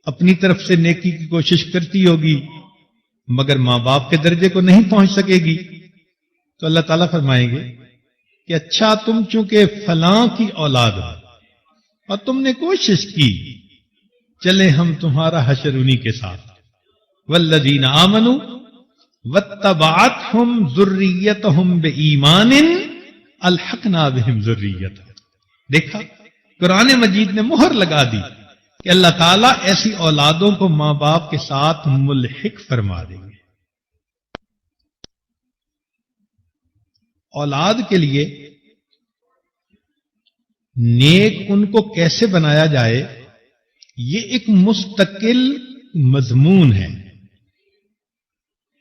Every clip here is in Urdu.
اپنی طرف سے نیکی کی کوشش کرتی ہوگی مگر ماں باپ کے درجے کو نہیں پہنچ سکے گی، تو اللہ تعالیٰ فرمائیں گے کہ اچھا تم چونکہ فلاں کی اولاد ہو اور تم نے کوشش کی، چلے ہم تمہارا حشر انہی کے ساتھ، والذین آمنوا واتبعتہم ذریتہم بایمان الحقنا بہم ذریتہم۔ دیکھا، قرآن مجید نے مہر لگا دی کہ اللہ تعالیٰ ایسی اولادوں کو ماں باپ کے ساتھ ملحق فرما دیں گے۔ اولاد کے لیے نیک ان کو کیسے بنایا جائے، یہ ایک مستقل مضمون ہے،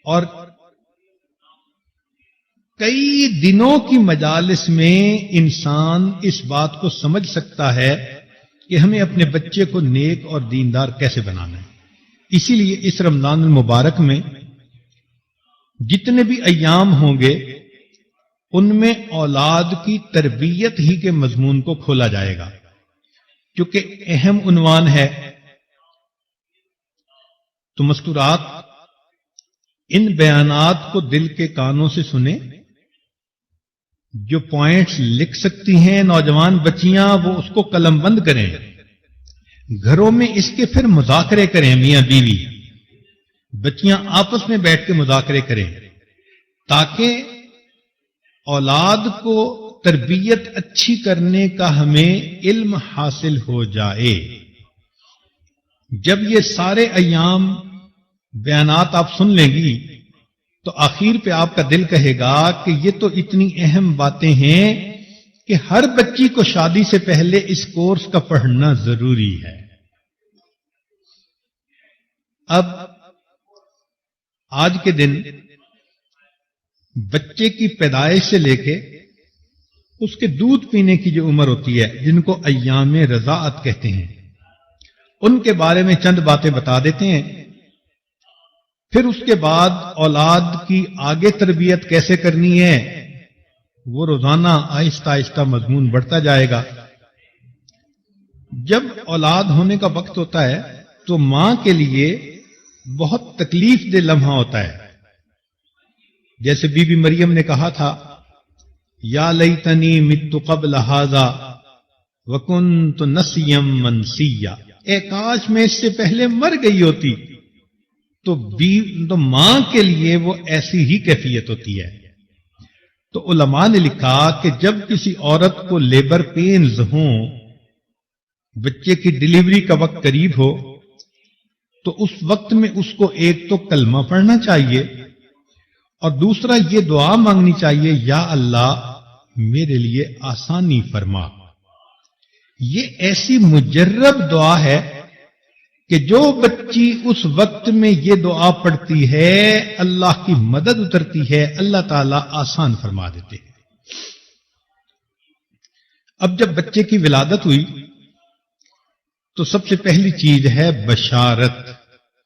اور کئی دنوں کی مجالس میں انسان اس بات کو سمجھ سکتا ہے کہ ہمیں اپنے بچے کو نیک اور دیندار کیسے بنانا ہے۔ اسی لیے اس رمضان المبارک میں جتنے بھی ایام ہوں گے ان میں اولاد کی تربیت ہی کے مضمون کو کھولا جائے گا، کیونکہ اہم عنوان ہے۔ تو مستورات ان بیانات کو دل کے کانوں سے سنیں، جو پوائنٹس لکھ سکتی ہیں نوجوان بچیاں وہ اس کو قلم بند کریں، گھروں میں اس کے پھر مذاکرے کریں، میاں بیوی بچیاں آپس میں بیٹھ کے مذاکرے کریں، تاکہ اولاد کو تربیت اچھی کرنے کا ہمیں علم حاصل ہو جائے۔ جب یہ سارے ایام بیانات آپ سن لیں گی تو آخر پہ آپ کا دل کہے گا کہ یہ تو اتنی اہم باتیں ہیں کہ ہر بچی کو شادی سے پہلے اس کورس کا پڑھنا ضروری ہے۔ اب آج کے دن بچے کی پیدائش سے لے کے اس کے دودھ پینے کی جو عمر ہوتی ہے، جن کو ایام رضاعت کہتے ہیں، ان کے بارے میں چند باتیں بتا دیتے ہیں۔ پھر اس کے بعد اولاد کی آگے تربیت کیسے کرنی ہے وہ روزانہ آہستہ آہستہ مضمون بڑھتا جائے گا۔ جب اولاد ہونے کا وقت ہوتا ہے تو ماں کے لیے بہت تکلیف دہ لمحہ ہوتا ہے، جیسے بی بی مریم نے کہا تھا، یا لیتنی مت قبل ھذا وکنت نسیا منسیا، اے کاش میں اس سے پہلے مر گئی ہوتی۔ تو ماں کے لیے وہ ایسی ہی کیفیت ہوتی ہے۔ تو علماء نے لکھا کہ جب کسی عورت کو لیبر پینز ہوں، بچے کی ڈلیوری کا وقت قریب ہو، تو اس وقت میں اس کو ایک تو کلمہ پڑھنا چاہیے اور دوسرا یہ دعا مانگنی چاہیے، یا اللہ میرے لیے آسانی فرما۔ یہ ایسی مجرب دعا ہے کہ جو بچی اس وقت میں یہ دعا پڑھتی ہے اللہ کی مدد اترتی ہے، اللہ تعالیٰ آسان فرما دیتے ہیں۔ اب جب بچے کی ولادت ہوئی تو سب سے پہلی چیز ہے بشارت،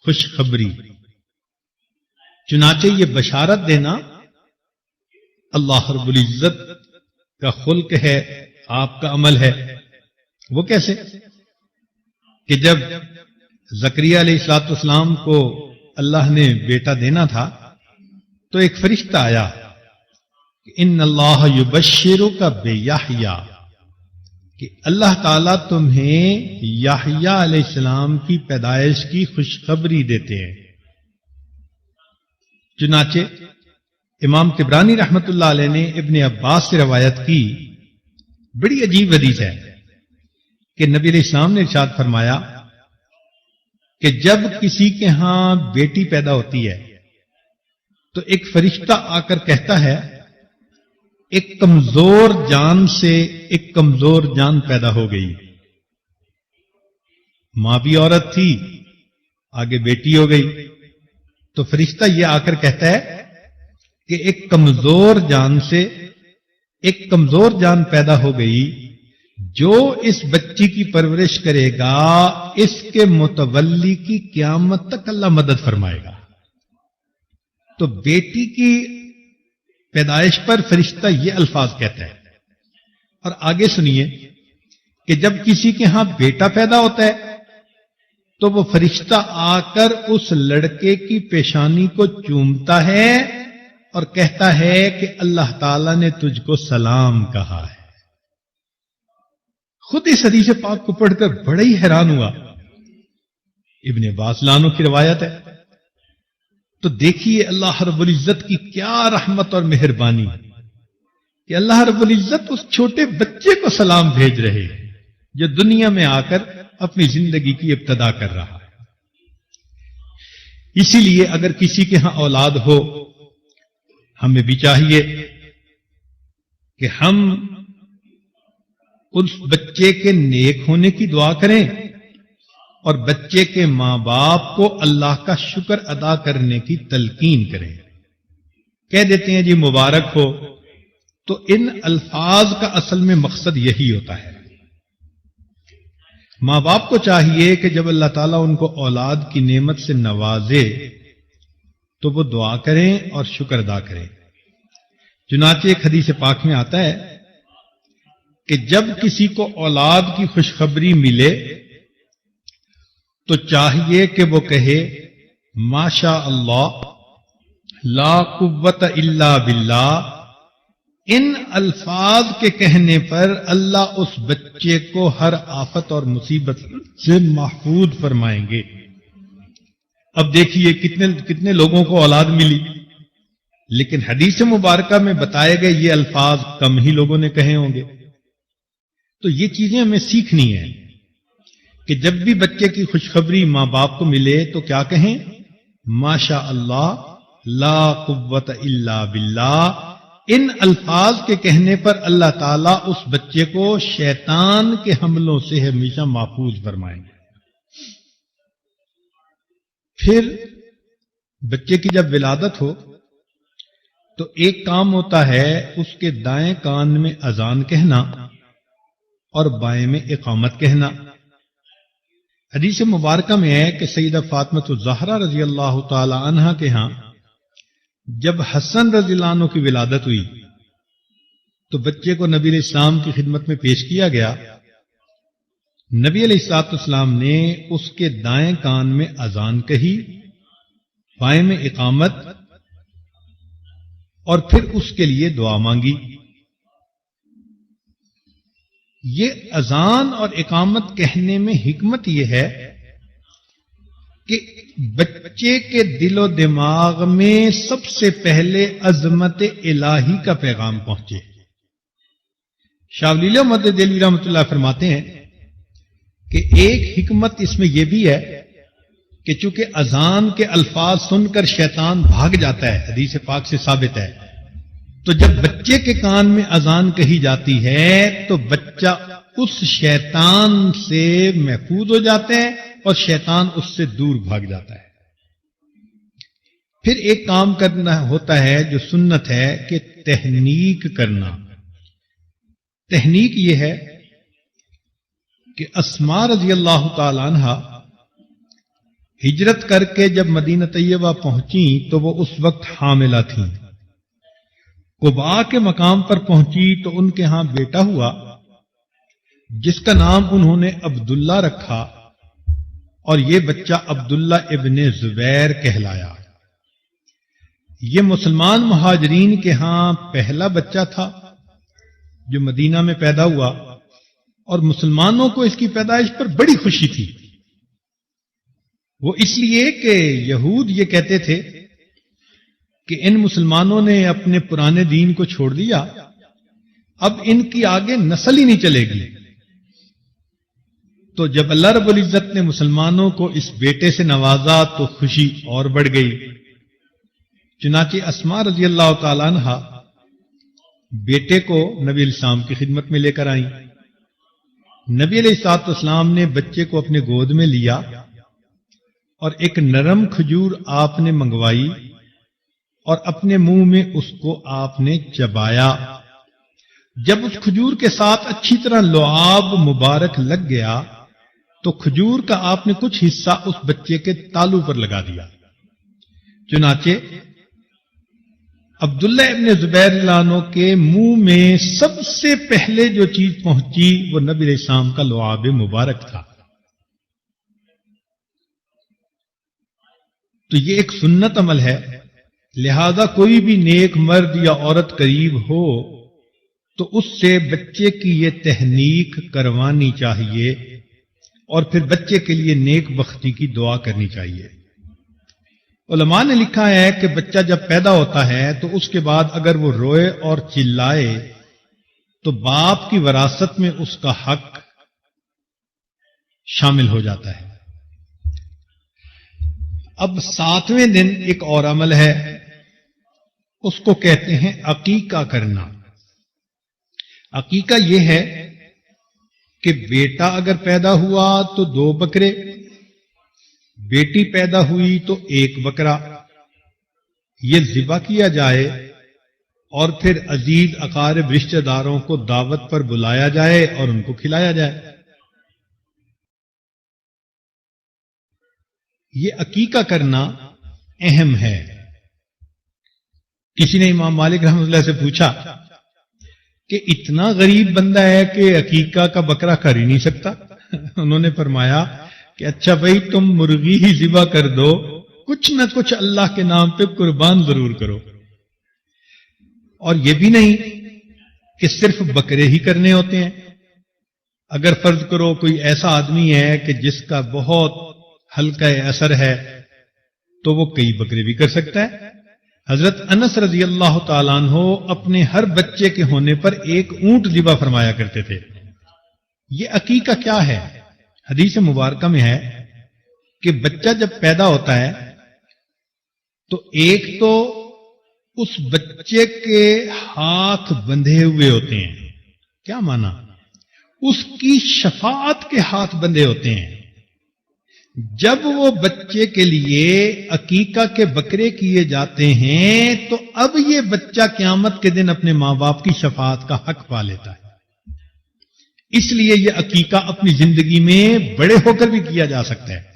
خوشخبری۔ چنانچہ یہ بشارت دینا اللہ رب العزت کا خلق ہے، آپ کا عمل ہے۔ وہ کیسے؟ کہ جب زکریا علیہ السلام کو اللہ نے بیٹا دینا تھا تو ایک فرشتہ آیا کہ ان اللہ یبشرک بیحییٰ، کہ اللہ تعالیٰ تمہیں یحییٰ علیہ السلام کی پیدائش کی خوشخبری دیتے ہیں۔ چنانچہ امام طبرانی رحمت اللہ علیہ نے ابن عباس سے روایت کی، بڑی عجیب حدیث ہے کہ نبی علیہ السلام نے ارشاد فرمایا کہ جب کسی کے ہاں بیٹی پیدا ہوتی ہے تو ایک فرشتہ آ کر کہتا ہے ایک کمزور جان سے ایک کمزور جان پیدا ہو گئی۔ ماں بھی عورت تھی، آگے بیٹی ہو گئی، تو فرشتہ یہ آ کر کہتا ہے کہ ایک کمزور جان سے ایک کمزور جان پیدا ہو گئی، جو اس بچی کی پرورش کرے گا اس کے متولی کی قیامت تک اللہ مدد فرمائے گا۔ تو بیٹی کی پیدائش پر فرشتہ یہ الفاظ کہتا ہے۔ اور آگے سنیے کہ جب کسی کے ہاں بیٹا پیدا ہوتا ہے تو وہ فرشتہ آ کر اس لڑکے کی پیشانی کو چومتا ہے اور کہتا ہے کہ اللہ تعالیٰ نے تجھ کو سلام کہا ہے۔ خود اس حدیث پاک کو پڑھ کر بڑا ہی حیران ہوا۔ ابن عباس لانو کی روایت ہے۔ تو دیکھیے اللہ رب العزت کی کیا رحمت اور مہربانی کہ اللہ رب العزت اس چھوٹے بچے کو سلام بھیج رہے ہیں جو دنیا میں آ کر اپنی زندگی کی ابتدا کر رہا ہے۔ اسی لیے اگر کسی کے ہاں اولاد ہو، ہمیں بھی چاہیے کہ ہم اس بچے کے نیک ہونے کی دعا کریں اور بچے کے ماں باپ کو اللہ کا شکر ادا کرنے کی تلقین کریں۔ کہہ دیتے ہیں جی مبارک ہو، تو ان الفاظ کا اصل میں مقصد یہی ہوتا ہے۔ ماں باپ کو چاہیے کہ جب اللہ تعالیٰ ان کو اولاد کی نعمت سے نوازے تو وہ دعا کریں اور شکر ادا کریں۔ چنانچہ ایک حدیث پاک میں آتا ہے کہ جب کسی کو اولاد کی خوشخبری ملے تو چاہیے کہ وہ کہے ماشاء اللہ لا قوت الا باللہ۔ ان الفاظ کے کہنے پر اللہ اس بچے کو ہر آفت اور مصیبت سے محفوظ فرمائیں گے۔ اب دیکھیے کتنے لوگوں کو اولاد ملی، لیکن حدیث مبارکہ میں بتائے گئے یہ الفاظ کم ہی لوگوں نے کہے ہوں گے۔ تو یہ چیزیں ہمیں سیکھنی ہیں کہ جب بھی بچے کی خوشخبری ماں باپ کو ملے تو کیا کہیں؟ ماشاء اللہ لا قوت الا باللہ۔ ان الفاظ کے کہنے پر اللہ تعالیٰ اس بچے کو شیطان کے حملوں سے ہمیشہ محفوظ فرمائیں گے۔ پھر بچے کی جب ولادت ہو تو ایک کام ہوتا ہے اس کے دائیں کان میں اذان کہنا اور بائیں میں اقامت کہنا۔ حدیث مبارکہ میں ہے کہ سیدہ فاطمہ الزہرا رضی اللہ تعالی عنہا کے ہاں جب حسن رضی اللہ عنہ کی ولادت ہوئی تو بچے کو نبی علیہ السلام کی خدمت میں پیش کیا گیا۔ نبی علیہ الصلوۃ والسلام نے اس کے دائیں کان میں اذان کہی، بائیں میں اقامت، اور پھر اس کے لیے دعا مانگی۔ یہ اذان اور اقامت کہنے میں حکمت یہ ہے کہ بچے کے دل و دماغ میں سب سے پہلے عظمت الہی کا پیغام پہنچے۔ شاہ ولی اللہ محمد دہلوی رحمۃ اللہ فرماتے ہیں کہ ایک حکمت اس میں یہ بھی ہے کہ چونکہ اذان کے الفاظ سن کر شیطان بھاگ جاتا ہے، حدیث پاک سے ثابت ہے، تو جب بچے کے کان میں اذان کہی جاتی ہے تو بچہ اس شیطان سے محفوظ ہو جاتا ہے اور شیطان اس سے دور بھاگ جاتا ہے۔ پھر ایک کام کرنا ہوتا ہے جو سنت ہے کہ تہنیک کرنا۔ تہنیک یہ ہے کہ اسماء رضی اللہ تعالی عنہا ہجرت کر کے جب مدینہ طیبہ پہنچیں تو وہ اس وقت حاملہ تھیں۔ قباء کے مقام پر پہنچی تو ان کے ہاں بیٹا ہوا جس کا نام انہوں نے عبداللہ رکھا، اور یہ بچہ عبداللہ ابن زبیر کہلایا۔ یہ مسلمان مہاجرین کے ہاں پہلا بچہ تھا جو مدینہ میں پیدا ہوا، اور مسلمانوں کو اس کی پیدائش پر بڑی خوشی تھی۔ وہ اس لیے کہ یہود یہ کہتے تھے کہ ان مسلمانوں نے اپنے پرانے دین کو چھوڑ دیا، اب ان کی آگے نسل ہی نہیں چلے گی۔ تو جب اللہ رب العزت نے مسلمانوں کو اس بیٹے سے نوازا تو خوشی اور بڑھ گئی۔ چنانچہ اسماء رضی اللہ تعالی عنہا بیٹے کو نبی علیہ السلام کی خدمت میں لے کر آئیں۔ نبی علیہ الصلوۃ والسلام نے بچے کو اپنے گود میں لیا اور ایک نرم کھجور آپ نے منگوائی اور اپنے منہ میں اس کو آپ نے چبایا۔ جب اس کھجور کے ساتھ اچھی طرح لعاب مبارک لگ گیا تو کھجور کا آپ نے کچھ حصہ اس بچے کے تالو پر لگا دیا۔ چنانچہ عبداللہ ابن زبیر عنہ کے منہ میں سب سے پہلے جو چیز پہنچی وہ نبی علیہ السلام کا لعاب مبارک تھا۔ تو یہ ایک سنت عمل ہے، لہذا کوئی بھی نیک مرد یا عورت قریب ہو تو اس سے بچے کی یہ تحنیک کروانی چاہیے اور پھر بچے کے لیے نیک بختی کی دعا کرنی چاہیے۔ علماء نے لکھا ہے کہ بچہ جب پیدا ہوتا ہے تو اس کے بعد اگر وہ روئے اور چلائے تو باپ کی وراثت میں اس کا حق شامل ہو جاتا ہے۔ اب 7ویں دن ایک اور عمل ہے، اس کو کہتے ہیں عقیقہ کرنا۔ عقیقہ یہ ہے کہ بیٹا اگر پیدا ہوا تو 2 بکرے، بیٹی پیدا ہوئی تو 1 بکرا، یہ ذبح کیا جائے اور پھر عزیز اقارب رشتہ داروں کو دعوت پر بلایا جائے اور ان کو کھلایا جائے۔ یہ عقیقہ کرنا اہم ہے۔ کسی نے امام مالک رحمۃ اللہ سے پوچھا کہ اتنا غریب بندہ ہے کہ عقیقہ کا بکرا کر ہی نہیں سکتا؟ انہوں نے فرمایا کہ اچھا بھائی تم مرغی ہی ذبح کر دو، کچھ نہ کچھ اللہ کے نام پہ قربان ضرور کرو۔ اور یہ بھی نہیں کہ صرف بکرے ہی کرنے ہوتے ہیں، اگر فرض کرو کوئی ایسا آدمی ہے کہ جس کا بہت ہلکا اثر ہے تو وہ کئی بکرے بھی کر سکتا ہے۔ حضرت انس رضی اللہ تعالیٰ عنہ اپنے ہر بچے کے ہونے پر 1 اونٹ ذبح فرمایا کرتے تھے۔ یہ عقیقہ کیا ہے؟ حدیث مبارکہ میں ہے کہ بچہ جب پیدا ہوتا ہے تو ایک تو اس بچے کے ہاتھ بندھے ہوئے ہوتے ہیں۔ کیا مانا؟ اس کی شفاعت کے ہاتھ بندھے ہوتے ہیں۔ جب وہ بچے کے لیے عقیقہ کے بکرے کیے جاتے ہیں تو اب یہ بچہ قیامت کے دن اپنے ماں باپ کی شفاعت کا حق پا لیتا ہے۔ اس لیے یہ عقیقہ اپنی زندگی میں بڑے ہو کر بھی کیا جا سکتا ہے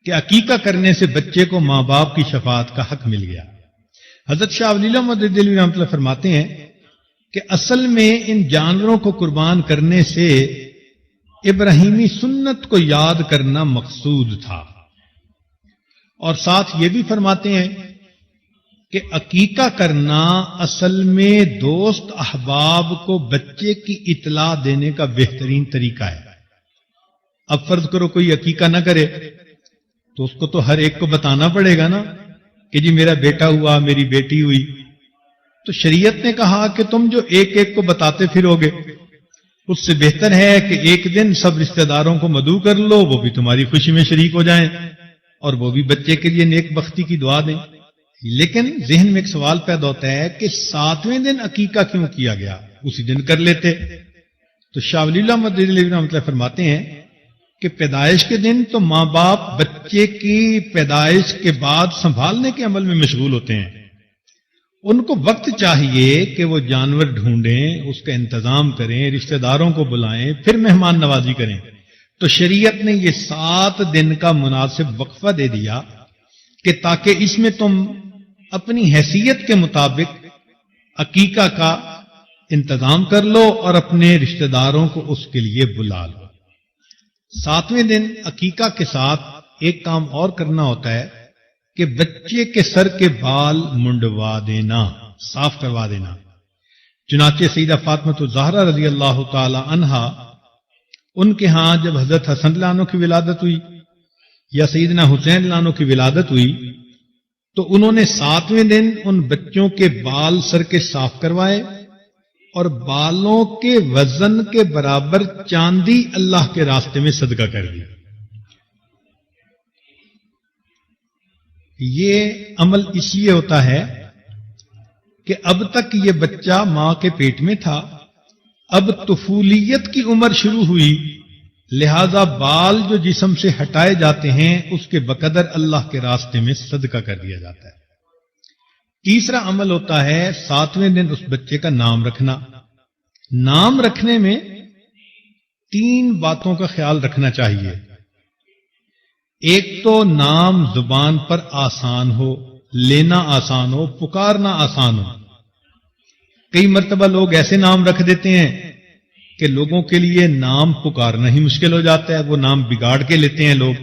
کہ عقیقہ کرنے سے بچے کو ماں باپ کی شفاعت کا حق مل گیا۔ حضرت شاہ ولی اللہ مدد دہلوی رحمۃ اللہ فرماتے ہیں کہ اصل میں ان جانوروں کو قربان کرنے سے ابراہیمی سنت کو یاد کرنا مقصود تھا، اور ساتھ یہ بھی فرماتے ہیں کہ عقیقہ کرنا اصل میں دوست احباب کو بچے کی اطلاع دینے کا بہترین طریقہ ہے۔ اب فرض کرو کوئی عقیقہ نہ کرے تو اس کو تو ہر ایک کو بتانا پڑے گا نا کہ جی میرا بیٹا ہوا، میری بیٹی ہوئی، تو شریعت نے کہا کہ تم جو ایک ایک کو بتاتے پھرو گے اس سے بہتر ہے کہ ایک دن سب رشتہ داروں کو مدعو کر لو، وہ بھی تمہاری خوشی میں شریک ہو جائیں اور وہ بھی بچے کے لیے نیک بختی کی دعا دیں۔ لیکن ذہن میں ایک سوال پیدا ہوتا ہے کہ 7ویں دن عقیقہ کیوں کیا گیا؟ اسی دن کر لیتے۔ تو شاہ ولی اللہ مدد دہلوی رحمۃ اللہ فرماتے ہیں کہ پیدائش کے دن تو ماں باپ بچے کی پیدائش کے بعد سنبھالنے کے عمل میں مشغول ہوتے ہیں، ان کو وقت چاہیے کہ وہ جانور ڈھونڈیں، اس کا انتظام کریں، رشتہ داروں کو بلائیں، پھر مہمان نوازی کریں۔ تو شریعت نے یہ 7 دن کا مناسب وقفہ دے دیا کہ تاکہ اس میں تم اپنی حیثیت کے مطابق عقیقہ کا انتظام کر لو اور اپنے رشتہ داروں کو اس کے لیے بلا لو۔ 7ویں دن عقیقہ کے ساتھ ایک کام اور کرنا ہوتا ہے کہ بچے کے سر کے بال منڈوا دینا، صاف کروا دینا۔ چنانچہ سیدہ فاطمہ الزہرا رضی اللہ تعالی عنہا، ان کے ہاں جب حضرت حسن اللہ عنہ کی ولادت ہوئی یا سیدنا حسین اللہ عنہ کی ولادت ہوئی تو انہوں نے 7ویں دن ان بچوں کے بال سر کے صاف کروائے اور بالوں کے وزن کے برابر چاندی اللہ کے راستے میں صدقہ کر دی۔ یہ عمل اس لیے ہوتا ہے کہ اب تک یہ بچہ ماں کے پیٹ میں تھا، اب طفولیت کی عمر شروع ہوئی، لہذا بال جو جسم سے ہٹائے جاتے ہیں اس کے بقدر اللہ کے راستے میں صدقہ کر دیا جاتا ہے۔ تیسرا عمل ہوتا ہے 7ویں دن اس بچے کا نام رکھنا۔ نام رکھنے میں 3 باتوں کا خیال رکھنا چاہیے۔ ایک تو نام زبان پر آسان ہو، لینا آسان ہو، پکارنا آسان ہو۔ کئی مرتبہ لوگ ایسے نام رکھ دیتے ہیں کہ لوگوں کے لیے نام پکارنا ہی مشکل ہو جاتا ہے، وہ نام بگاڑ کے لیتے ہیں لوگ۔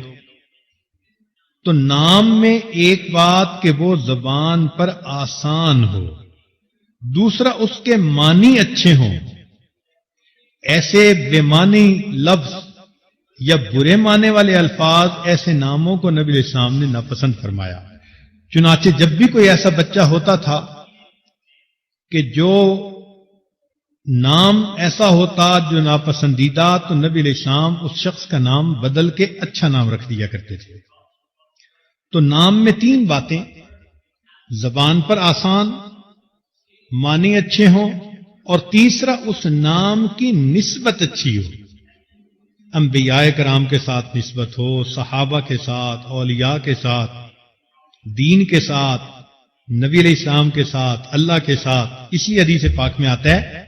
تو نام میں ایک بات کہ وہ زبان پر آسان ہو، دوسرا اس کے معنی اچھے ہوں. ایسے بے معنی لفظ یا برے معنی والے الفاظ، ایسے ناموں کو نبی علیہ السلام نے ناپسند فرمایا. چنانچہ جب بھی کوئی ایسا بچہ ہوتا تھا کہ جو نام ایسا ہوتا جو ناپسندیدہ، تو نبی علیہ السلام اس شخص کا نام بدل کے اچھا نام رکھ دیا کرتے تھے. تو نام میں 3 باتیں: زبان پر آسان، معنی اچھے ہوں، اور تیسرا اس نام کی نسبت اچھی ہو. انبیاء کرام کے ساتھ نسبت ہو، صحابہ کے ساتھ، اولیاء کے ساتھ، دین کے ساتھ، نبی علیہ السلام کے ساتھ، اللہ کے ساتھ. اسی حدیث پاک میں آتا ہے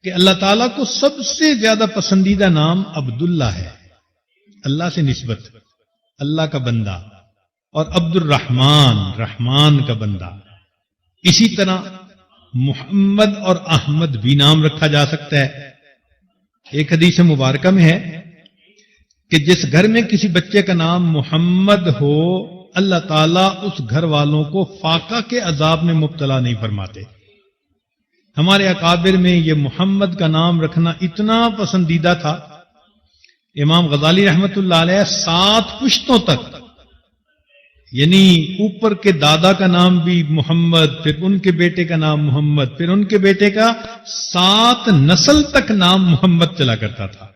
کہ اللہ تعالیٰ کو سب سے زیادہ پسندیدہ نام عبداللہ ہے، اللہ سے نسبت، اللہ کا بندہ، اور عبد الرحمن، رحمان کا بندہ. اسی طرح محمد اور احمد بھی نام رکھا جا سکتا ہے. ایک حدیث مبارکہ میں ہے کہ جس گھر میں کسی بچے کا نام محمد ہو، اللہ تعالیٰ اس گھر والوں کو فاقہ کے عذاب میں مبتلا نہیں فرماتے. ہمارے اکابر میں یہ محمد کا نام رکھنا اتنا پسندیدہ تھا. امام غزالی رحمت اللہ علیہ 7 پشتوں تک، یعنی اوپر کے دادا کا نام بھی محمد، پھر ان کے بیٹے کا نام محمد، پھر ان کے بیٹے کا 7 نسل تک نام محمد چلا کرتا تھا.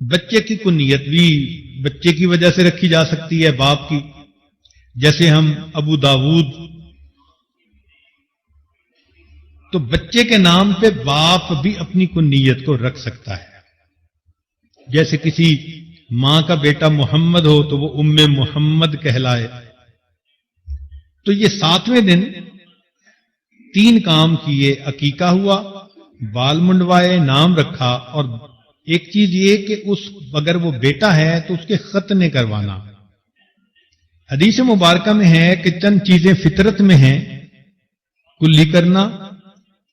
بچے کی کنیت بھی بچے کی وجہ سے رکھی جا سکتی ہے، باپ کی. جیسے ہم ابو داود، تو بچے کے نام پہ باپ بھی اپنی کنیت کو رکھ سکتا ہے. جیسے کسی ماں کا بیٹا محمد ہو تو وہ ام محمد کہلائے. تو یہ 7ویں دن 3 کام کیے: عقیقہ ہوا، بال منڈوائے، نام رکھا، اور ایک چیز یہ کہ اگر وہ بیٹا ہے تو اس کے ختنے کروانا. حدیث مبارکہ میں ہے کہ چند چیزیں فطرت میں ہیں: کلی کرنا،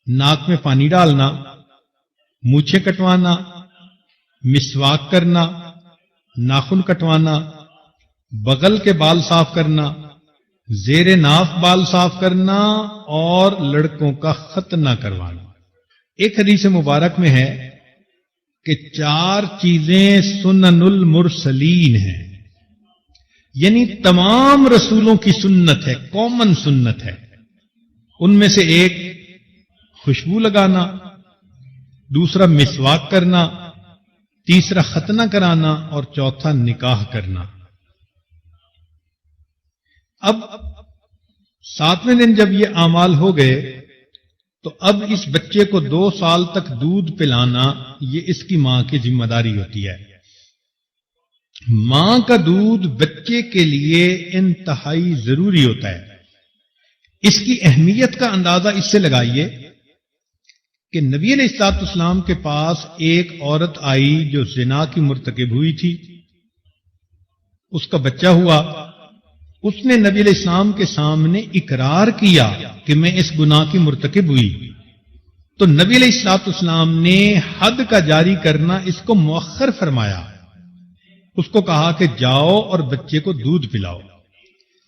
ناک میں پانی ڈالنا، مونچھیں کٹوانا، مسواک کرنا، ناخن کٹوانا، بغل کے بال صاف کرنا، زیر ناف بال صاف کرنا، اور لڑکوں کا ختنہ کروانا. ایک حدیث مبارک میں ہے کہ 4 چیزیں سنن المرسلین ہیں، یعنی تمام رسولوں کی سنت ہے، کامن سنت ہے. ان میں سے ایک خوشبو لگانا، دوسرا مسواک کرنا، تیسرا ختنہ کرانا، اور چوتھا نکاح کرنا. اب 7ویں دن جب یہ اعمال ہو گئے تو اب اس بچے کو 2 سال تک دودھ پلانا یہ اس کی ماں کی ذمہ داری ہوتی ہے. ماں کا دودھ بچے کے لیے انتہائی ضروری ہوتا ہے. اس کی اہمیت کا اندازہ اس سے لگائیے کہ نبی علیہ الصلوۃ والسلام کے پاس ایک عورت آئی جو زنا کی مرتکب ہوئی تھی. اس کا بچہ ہوا. اس نے نبی علیہ السلام کے سامنے اقرار کیا کہ میں اس گناہ کی مرتکب ہوئی. تو نبی علیہ الصلوۃ والسلام نے حد کا جاری کرنا اس کو مؤخر فرمایا. اس کو کہا کہ جاؤ اور بچے کو دودھ پلاؤ.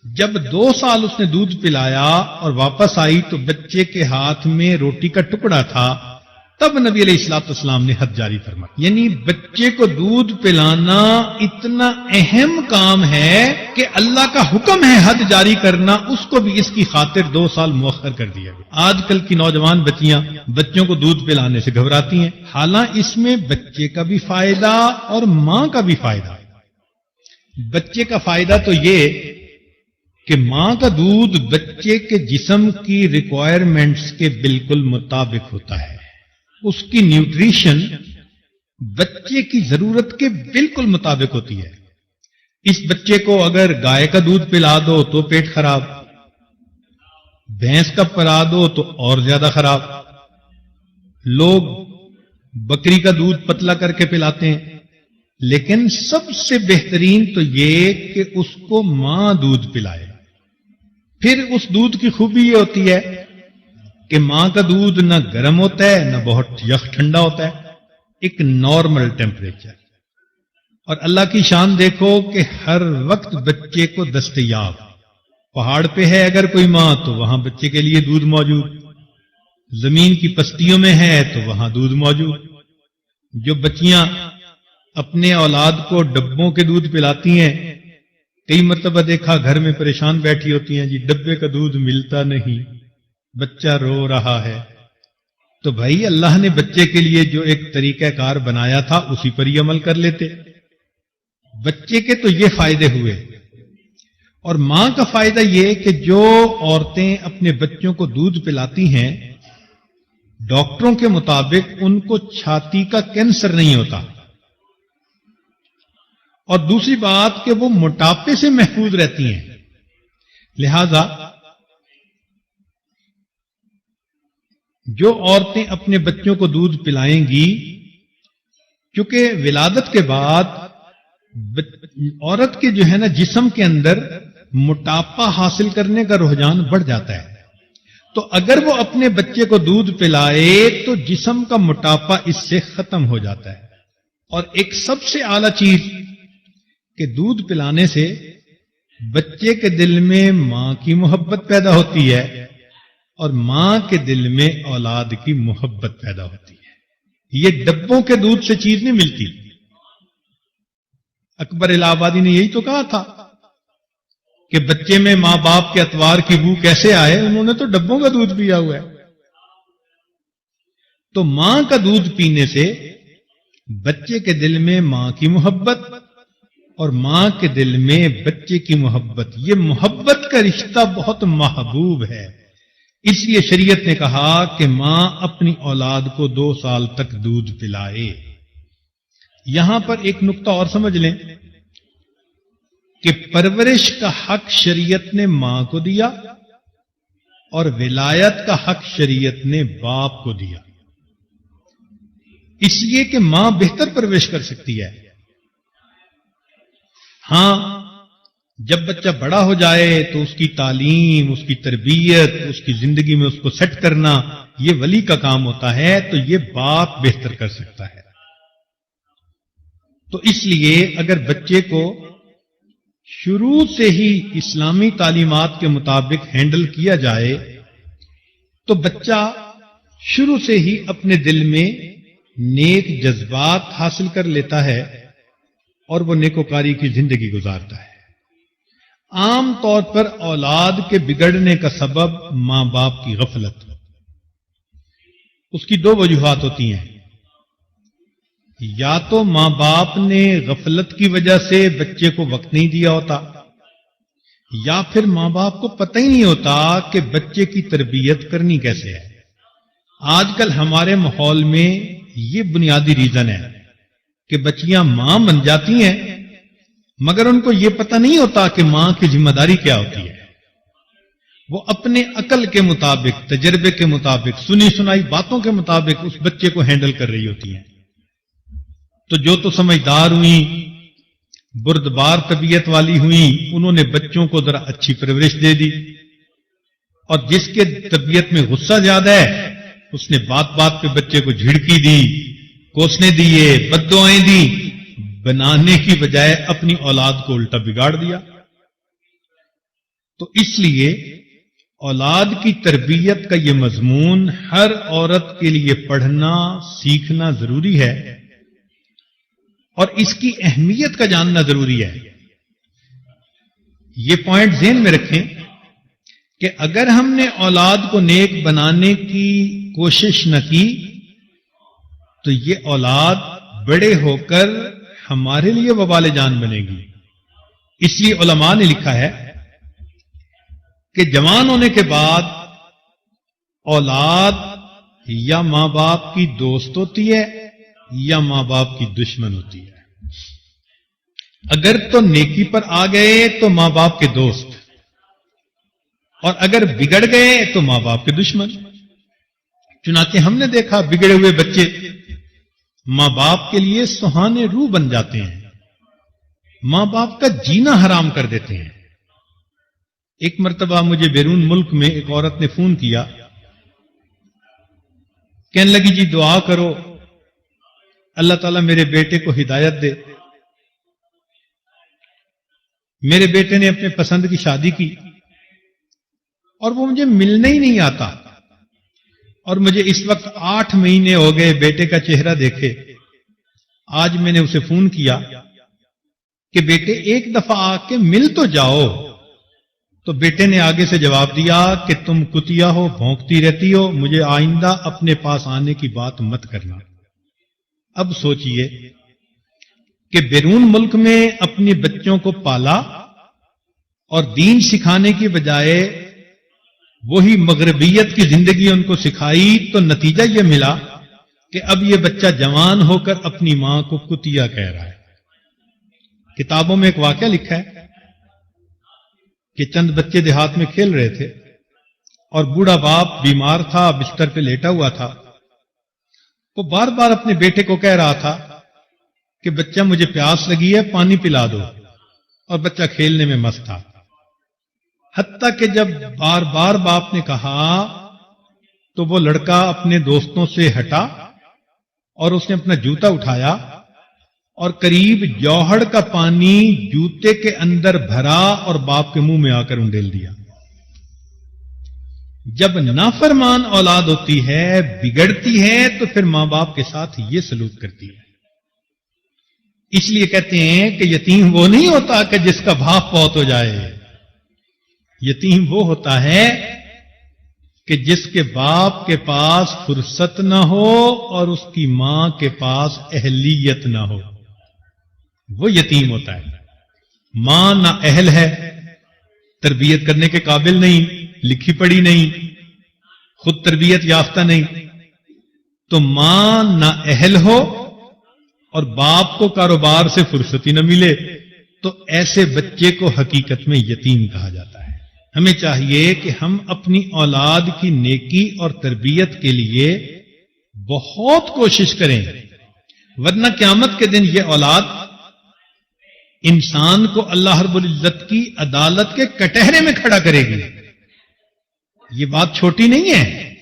جب 2 سال اس نے دودھ پلایا اور واپس آئی تو بچے کے ہاتھ میں روٹی کا ٹکڑا تھا. تب نبی علیہ الصلوۃ والسلام نے حد جاری فرمایا. یعنی بچے کو دودھ پلانا اتنا اہم کام ہے کہ اللہ کا حکم ہے حد جاری کرنا، اس کو بھی اس کی خاطر 2 سال مؤخر کر دیا گیا. آج کل کی نوجوان بچیاں بچوں کو دودھ پلانے سے گھبراتی ہیں، حالانکہ اس میں بچے کا بھی فائدہ اور ماں کا بھی فائدہ. بچے کا فائدہ تو یہ کہ ماں کا دودھ بچے کے جسم کی ریکوائرمنٹس کے بالکل مطابق ہوتا ہے. اس کی نیوٹریشن بچے کی ضرورت کے بالکل مطابق ہوتی ہے. اس بچے کو اگر گائے کا دودھ پلا دو تو پیٹ خراب، بھینس کا پلا دو تو اور زیادہ خراب. لوگ بکری کا دودھ پتلا کر کے پلاتے ہیں، لیکن سب سے بہترین تو یہ کہ اس کو ماں دودھ پلائے. پھر اس دودھ کی خوبی یہ ہوتی ہے کہ ماں کا دودھ نہ گرم ہوتا ہے نہ بہت یخ ٹھنڈا ہوتا ہے، ایک نارمل ٹیمپریچر. اور اللہ کی شان دیکھو کہ ہر وقت بچے کو دستیاب، پہاڑ پہ ہے اگر کوئی ماں تو وہاں بچے کے لیے دودھ موجود، زمین کی پستیوں میں ہے تو وہاں دودھ موجود۔ جو بچیاں اپنے اولاد کو ڈبوں کے دودھ پلاتی ہیں، کئی مرتبہ دیکھا گھر میں پریشان بیٹھی ہوتی ہیں، جی ڈبے کا دودھ ملتا نہیں، بچہ رو رہا ہے۔ تو بھائی اللہ نے بچے کے لیے جو ایک طریقہ کار بنایا تھا اسی پر ہی عمل کر لیتے۔ بچے کے تو یہ فائدے ہوئے، اور ماں کا فائدہ یہ کہ جو عورتیں اپنے بچوں کو دودھ پلاتی ہیں، ڈاکٹروں کے مطابق ان کو چھاتی کا کینسر نہیں ہوتا، اور دوسری بات کہ وہ موٹاپے سے محفوظ رہتی ہیں۔ لہذا جو عورتیں اپنے بچوں کو دودھ پلائیں گی، کیونکہ ولادت کے بعد عورت کے جو ہے نا جسم کے اندر موٹاپا حاصل کرنے کا رجحان بڑھ جاتا ہے، تو اگر وہ اپنے بچے کو دودھ پلائے تو جسم کا موٹاپا اس سے ختم ہو جاتا ہے۔ اور ایک سب سے اعلیٰ چیز کہ دودھ پلانے سے بچے کے دل میں ماں کی محبت پیدا ہوتی ہے، اور ماں کے دل میں اولاد کی محبت پیدا ہوتی ہے۔ یہ ڈبوں کے دودھ سے چیز نہیں ملتی۔ اکبر الہ آبادی نے یہی تو کہا تھا کہ بچے میں ماں باپ کے اتوار کی بو کیسے آئے، انہوں نے تو ڈبوں کا دودھ پیا ہوا ہے۔ تو ماں کا دودھ پینے سے بچے کے دل میں ماں کی محبت اور ماں کے دل میں بچے کی محبت، یہ محبت کا رشتہ بہت محبوب ہے۔ اس لیے شریعت نے کہا کہ ماں اپنی اولاد کو 2 سال تک دودھ پلائے۔ یہاں پر ایک نقطہ اور سمجھ لیں کہ پرورش کا حق شریعت نے ماں کو دیا اور ولایت کا حق شریعت نے باپ کو دیا، اس لیے کہ ماں بہتر پرورش کر سکتی ہے۔ ہاں، جب بچہ بڑا ہو جائے تو اس کی تعلیم، اس کی تربیت، اس کی زندگی میں اس کو سیٹ کرنا یہ ولی کا کام ہوتا ہے، تو یہ باپ بہتر کر سکتا ہے۔ تو اس لیے اگر بچے کو شروع سے ہی اسلامی تعلیمات کے مطابق ہینڈل کیا جائے تو بچہ شروع سے ہی اپنے دل میں نیک جذبات حاصل کر لیتا ہے اور وہ نیکوکاری کی زندگی گزارتا ہے۔ عام طور پر اولاد کے بگڑنے کا سبب ماں باپ کی غفلت، اس کی 2 وجوہات ہوتی ہیں۔ یا تو ماں باپ نے غفلت کی وجہ سے بچے کو وقت نہیں دیا ہوتا، یا پھر ماں باپ کو پتہ ہی نہیں ہوتا کہ بچے کی تربیت کرنی کیسے ہے۔ آج کل ہمارے ماحول میں یہ بنیادی ریزن ہے کہ بچیاں ماں بن جاتی ہیں مگر ان کو یہ پتہ نہیں ہوتا کہ ماں کی ذمہ داری کیا ہوتی ہے۔ وہ اپنے عقل کے مطابق، تجربے کے مطابق، سنی سنائی باتوں کے مطابق اس بچے کو ہینڈل کر رہی ہوتی ہیں۔ تو جو تو سمجھدار ہوئیں، بردبار طبیعت والی ہوئیں، انہوں نے بچوں کو ذرا اچھی پرورش دے دی، اور جس کے طبیعت میں غصہ زیادہ ہے اس نے بات بات پہ بچے کو جھڑکی دی، کوسنے دیے، بد دعائیں دی، بنانے کی بجائے اپنی اولاد کو الٹا بگاڑ دیا۔ تو اس لیے اولاد کی تربیت کا یہ مضمون ہر عورت کے لیے پڑھنا، سیکھنا ضروری ہے، اور اس کی اہمیت کا جاننا ضروری ہے۔ یہ پوائنٹ ذہن میں رکھیں کہ اگر ہم نے اولاد کو نیک بنانے کی کوشش نہ کی تو یہ اولاد بڑے ہو کر ہمارے لیے وبال جان بنے گی۔ اس لیے علماء نے لکھا ہے کہ جوان ہونے کے بعد اولاد یا ماں باپ کی دوست ہوتی ہے یا ماں باپ کی دشمن ہوتی ہے۔ اگر تو نیکی پر آ گئے تو ماں باپ کے دوست، اور اگر بگڑ گئے تو ماں باپ کے دشمن۔ چنانچہ ہم نے دیکھا بگڑے ہوئے بچے ماں باپ کے لیے سہانے روح بن جاتے ہیں، ماں باپ کا جینا حرام کر دیتے ہیں۔ ایک مرتبہ مجھے بیرون ملک میں ایک عورت نے فون کیا، کہنے لگی جی دعا کرو اللہ تعالیٰ میرے بیٹے کو ہدایت دے، میرے بیٹے نے اپنے پسند کی شادی کی اور وہ مجھے ملنے ہی نہیں آتا، اور مجھے اس وقت 8 مہینے ہو گئے بیٹے کا چہرہ دیکھے۔ آج میں نے اسے فون کیا کہ بیٹے ایک دفعہ آ کے مل تو جاؤ، تو بیٹے نے آگے سے جواب دیا کہ تم کتیا ہو، بھونکتی رہتی ہو، مجھے آئندہ اپنے پاس آنے کی بات مت کرنا۔ اب سوچئے کہ بیرون ملک میں اپنے بچوں کو پالا اور دین سکھانے کی بجائے وہی مغربیت کی زندگی ان کو سکھائی، تو نتیجہ یہ ملا کہ اب یہ بچہ جوان ہو کر اپنی ماں کو کتیا کہہ رہا ہے۔ کتابوں میں ایک واقعہ لکھا ہے کہ چند بچے دیہات میں کھیل رہے تھے اور بوڑھا باپ بیمار تھا، بستر پہ لیٹا ہوا تھا۔ وہ بار بار اپنے بیٹے کو کہہ رہا تھا کہ بچہ مجھے پیاس لگی ہے، پانی پلا دو، اور بچہ کھیلنے میں مست تھا۔ حتیٰ کہ جب بار بار باپ نے کہا تو وہ لڑکا اپنے دوستوں سے ہٹا اور اس نے اپنا جوتا اٹھایا اور قریب جوہڑ کا پانی جوتے کے اندر بھرا اور باپ کے منہ میں آ کر انڈیل دیا۔ جب نافرمان اولاد ہوتی ہے، بگڑتی ہے، تو پھر ماں باپ کے ساتھ یہ سلوک کرتی ہے۔ اس لیے کہتے ہیں کہ یتیم وہ نہیں ہوتا کہ جس کا باپ فوت ہو جائے، یتیم وہ ہوتا ہے کہ جس کے باپ کے پاس فرصت نہ ہو اور اس کی ماں کے پاس اہلیت نہ ہو، وہ یتیم ہوتا ہے۔ ماں نہ اہل ہے، تربیت کرنے کے قابل نہیں، لکھی پڑھی نہیں، خود تربیت یافتہ نہیں، تو ماں نہ اہل ہو اور باپ کو کاروبار سے فرصتی نہ ملے، تو ایسے بچے کو حقیقت میں یتیم کہا جاتا ہے۔ ہمیں چاہیے کہ ہم اپنی اولاد کی نیکی اور تربیت کے لیے بہت کوشش کریں، ورنہ قیامت کے دن یہ اولاد انسان کو اللہ رب العزت کی عدالت کے کٹہرے میں کھڑا کرے گی۔ یہ بات چھوٹی نہیں ہے،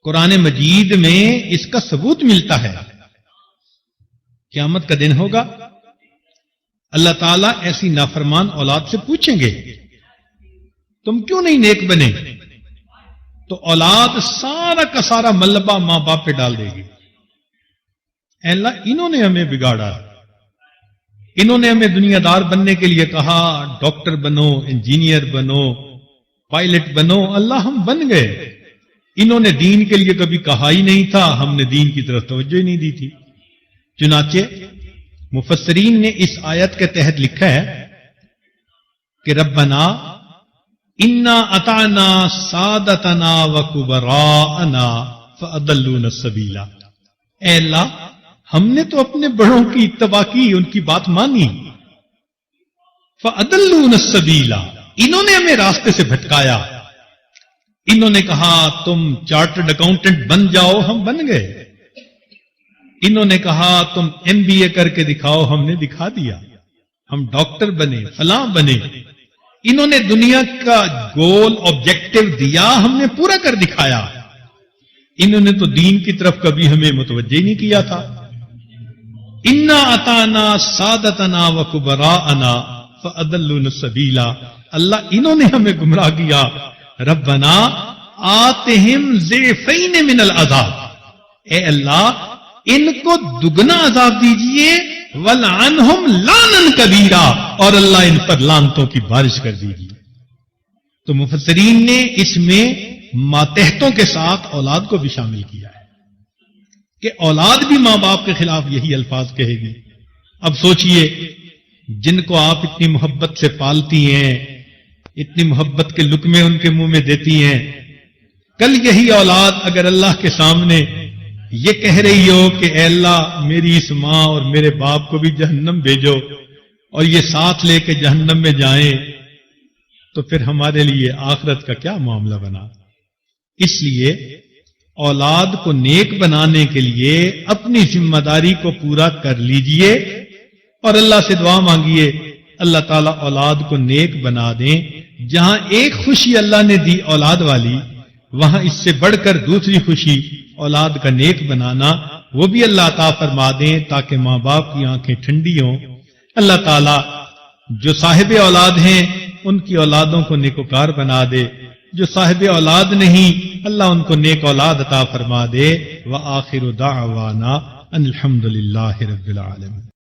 قرآن مجید میں اس کا ثبوت ملتا ہے۔ قیامت کا دن ہوگا، اللہ تعالیٰ ایسی نافرمان اولاد سے پوچھیں گے تم کیوں نہیں نیک بنے؟ تو اولاد سارا کا سارا ملبہ ماں باپ پہ ڈال دے گی، اے اللہ انہوں نے ہمیں بگاڑا، انہوں نے ہمیں دنیا دار بننے کے لیے کہا، ڈاکٹر بنو، انجینئر بنو، پائلٹ بنو، اللہ ہم بن گئے۔ انہوں نے دین کے لیے کبھی کہا ہی نہیں تھا، ہم نے دین کی طرف توجہ ہی نہیں دی تھی۔ چنانچہ مفسرین نے اس آیت کے تحت لکھا ہے کہ ربنا انا اطعنا سادتنا وکبراءنا فاضلونا السبیل، اے اللہ ہم نے تو اپنے بڑوں کی اتباع کی، ان کی بات مانی، فاضلونا السبیل، انہوں نے ہمیں راستے سے بھٹکایا۔ انہوں نے کہا تم چارٹرڈ اکاؤنٹنٹ بن جاؤ، ہم بن گئے۔ انہوں نے کہا تم MBA کر کے دکھاؤ، ہم نے دکھا دیا، ہم ڈاکٹر بنے، فلاں بنے۔ انہوں نے دنیا کا گول آبجیکٹو دیا، ہم نے پورا کر دکھایا۔ انہوں نے تو دین کی طرف کبھی ہمیں متوجہ نہیں کیا تھا۔ انا اطعنا سادتنا وکبراءنا فاضلونا السبیل، اللہ انہوں نے ہمیں گمراہ کیا۔ ربنا آتہم ضعفین من العذاب، اے اللہ ان کو دگنا عذاب دیجئے، وَلْعَنْهُمْ لَعْنًا كَبِيرًا، اور اللہ ان پر لعنتوں کی بارش کر دیجئے۔ تو مفسرین نے اس میں ماتحتوں کے ساتھ اولاد کو بھی شامل کیا ہے کہ اولاد بھی ماں باپ کے خلاف یہی الفاظ کہے گی۔ اب سوچئے جن کو آپ اتنی محبت سے پالتی ہیں، اتنی محبت کے لقمے ان کے منہ میں دیتی ہیں، کل یہی اولاد اگر اللہ کے سامنے یہ کہہ رہی ہو کہ اے اللہ میری اس ماں اور میرے باپ کو بھی جہنم بھیجو اور یہ ساتھ لے کے جہنم میں جائیں، تو پھر ہمارے لیے آخرت کا کیا معاملہ بنا؟ اس لیے اولاد کو نیک بنانے کے لیے اپنی ذمہ داری کو پورا کر لیجئے اور اللہ سے دعا مانگیے اللہ تعالیٰ اولاد کو نیک بنا دیں۔ جہاں ایک خوشی اللہ نے دی اولاد والی، وہاں اس سے بڑھ کر دوسری خوشی اولاد کا نیک بنانا، وہ بھی اللہ عطا فرما دیں تاکہ ماں باپ کی آنکھیں ٹھنڈی ہوں۔ اللہ تعالیٰ جو صاحب اولاد ہیں ان کی اولادوں کو نیکوکار بنا دے، جو صاحب اولاد نہیں اللہ ان کو نیک اولاد عطا فرما دے۔ وآخر دعوانا ان الحمد للہ رب العالمین۔